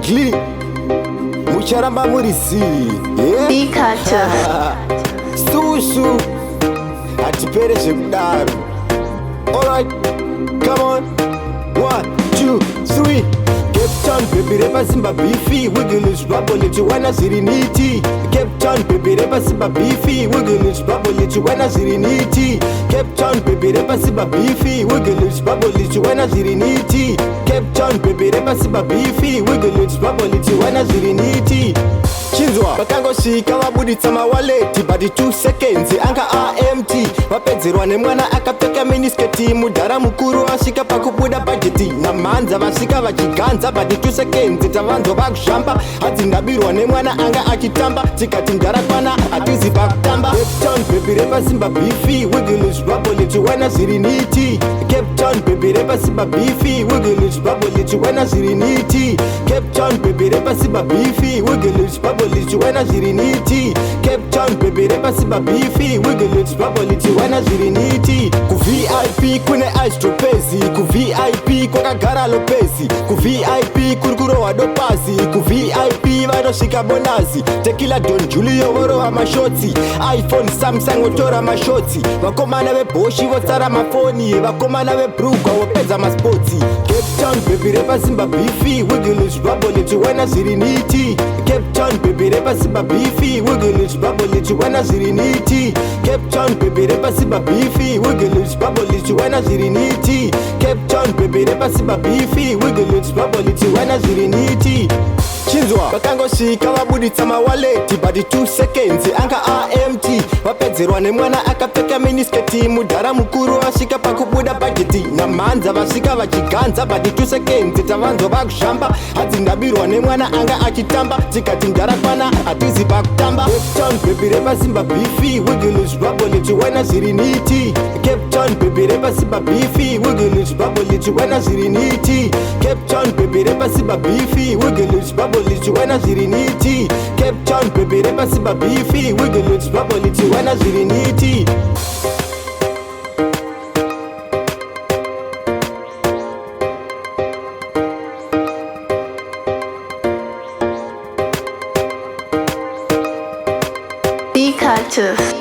ugly mucharamba murisi Beey Cactus. susu hatipere zvekudaro. Alright, come on. 1, 2, 3. Cape Town baby Repa Zimba beefy wiggle bubble letu wana ziri niti. Cape Town baby Repa Zimba beefy wiggle bubble letu wana ziri niti. Cape Town baby Repa Zimba beefy wiggle bubble letu wana ziri niti. Cape Town baby Repa Zimba beefy wiggle bubble letu wana ziri niti. Chinzwa vakangosvika vabuditsa mawaleti but 2 seconds anga empty. Vapedzerwa nemwana akapfeka minisketi mudhara mukuru asvika pakubuda bhajeti namhanza vasvika vachiganza but 2 seconds tavanzwa vakushamba hadzindabirwa nemwana anga achitamba tikati ndarakwana hatizi pakutamba. Cape Town baby Repa Zimba beefy wiggle bubble letu wana ziri niti. Cape Town baby Repa Zimba beefy wiggle bubble letu wana ziri niti. Cape Town baby Repa Zimba beefy wiggle bubble letu wana ziri niti. Cape Town baby Repa Zimba beefy wiggle bubble letu wana ziri niti. Ku VIP kune aistropezi, ku VIP kwakagara lopezi, ku VIP kurikurohwa dopasi, ku VIP vanosvika bonazi. Tequila Don Julio vorova mashotsi, iPhone Samsung votora mashotsi. Vakomana veboshi votsara mafoni, vakomana vebrugwa vopedza maspotsi. Cape Town baby Repa Zimba beefy wiggle bubble letu wana ziri niti. Cape Town baby Repa Zimba beefy wiggle bubble letu wana ziri niti. Cape Town baby Repa Zimba beefy wiggle bubble letu wana ziri niti. Cape Town baby Repa Zimba beefy wiggle bubble letu wana ziri niti. Chinzwa vakangosvika vabuditsa mawaleti but 2 seconds anga empty. Vapedzerwa nemwana akapfeka minisketi mudhara mukuru asvika pakubuda bhajeti namhanza vasvika vachiganza but 2 seconds tavanzwa vakushamba hadzindabirwa nemwana anga achitamba tikati ndarakwana hatizi pakutamba. Cape Town baby Repa Zimba beefy wiggle bubble letu wana ziri niti. Cape Town baby Repa Zimba beefy wiggle bubble letu wana ziri niti. Cape Town baby Repa Zimba beefy wiggle bubble letu wana ziri niti. Cape Town baby Repa Zimba beefy wiggle bubble letu wana ziri niti. Beey Cactus.